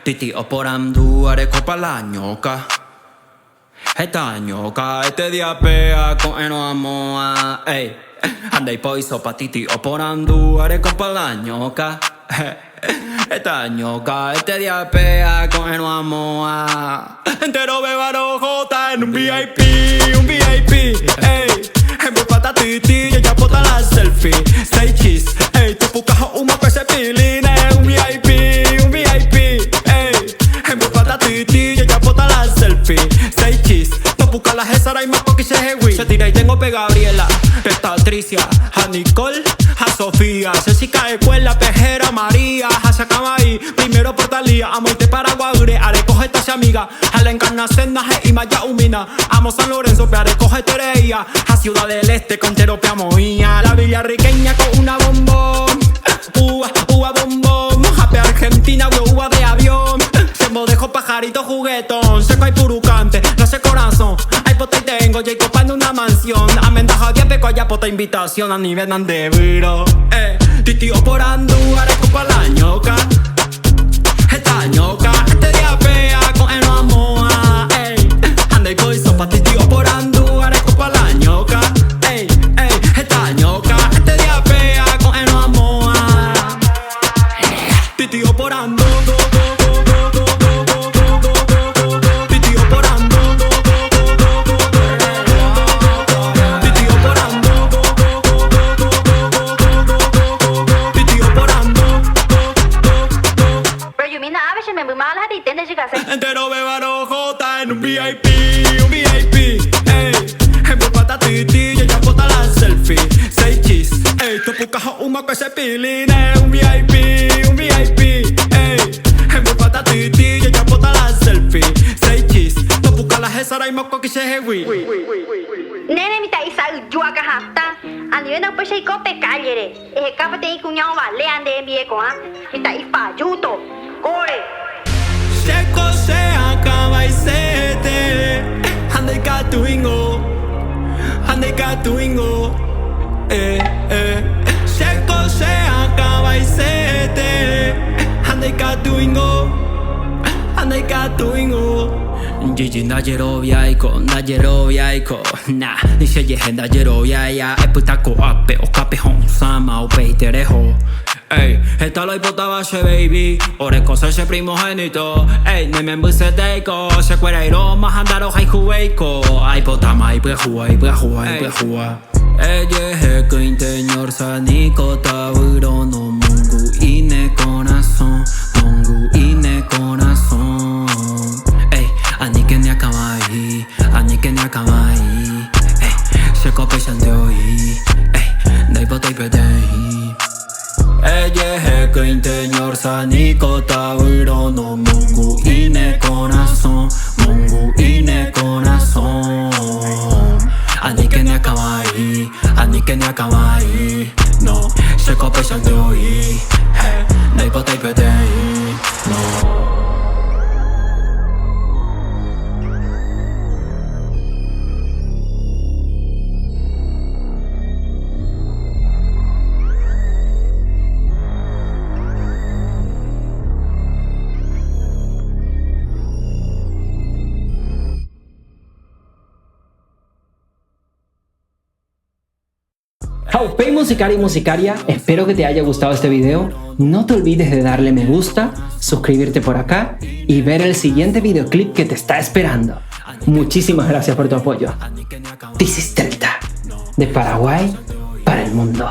Titi oporando areco pa' la ñoca. Esta ñoca, este día pega con eno amoa. Ey, anda y poiso pa' titi oporando areco pa' la ñoca. Esta ñoca, este día pega con eno amoa. Entero bebaro jota en un VIP, ey. En mi pata titi y ella bota la selfie. Say cheese, ey. Tu pucajo uma con ese piline. Un VIP, ey. En mi pata titi y ella bota la selfie. Say cheese, tu puca la gesara y más poqui se hewi. Se tira y tengo pega a Gabriela, está Tricia, a Nicole, a Sofía, Jessica Escuela, Pejera, María, a Sacamaí, primero por Talía, a Monte Paraguay, are coge esta amiga, a la Encarnación, Naje y Maya Humina, amo San Lorenzo, peare coge Tereía, a Ciudad del Este con Teropea Moía, la villarriqueña con una bombón, uva bombón, jape Argentina, uva de avión, se me dejo pajarito juguetón, seco hay purucante, no sé corazón, hay pota y tengo, Jacob en una mansión, amendaja de peco, allá pota invitación, a nivel de viro, titi oporando, areco pa' la ñoca, esta ñoca, este día pega con eno amoa, anda y poiso pa' titi oporando, areco pa' la ñoca, esta ñoca, este día pega con eno amoa, titi oporando, titi oporando, titi oporando, titi oporando. Bro, you mean the average member malah di tenda juga saya. Entero bebaro jota en un VIP, ey. En mi pata titi y ella bota la selfie. Say cheese, ey. Tu pucajo uma con ese piline. Un VIP, ey. En mi pata titi y ella bota la selfie. Say cheese, tu puca la gesara y moco que se hewi. Nene minta isa ujua ka hafta. Andi na pa siya ko pe kalyere. Kapatid ko niya wale ande MBA ko ha. Minta ipa juto. Gore. Seco se acaba y se te. Ande catuingo, Seco se acaba y se te. Ande catuingo. Gigi najeroviaiko, na Nishe yehe najeroviaya Eputako ape o capejón sama o peiterejo. Ey, esta lo hipotaba se baby Oreko se primogénito. Ey, ne me embuse teiko Se cuera iro más andaro haijueiko. Ay potama y prejua. Ella es que inteñor saniko taburo no mungu ine corazón. Anike ni akamai, se cope shandeoi, dai potei pedei. Ella es que inteñor saniko taburo no mungu ine corazón. Anike ni akamai, no, se cope shandeoi, dai potei pedei, no. Hey musicario y musicaria, espero que te haya gustado este video. No te olvides de darle me gusta, suscribirte por acá y ver el siguiente videoclip que te está esperando. Muchísimas gracias por tu apoyo. This is 30, de Paraguay para el mundo.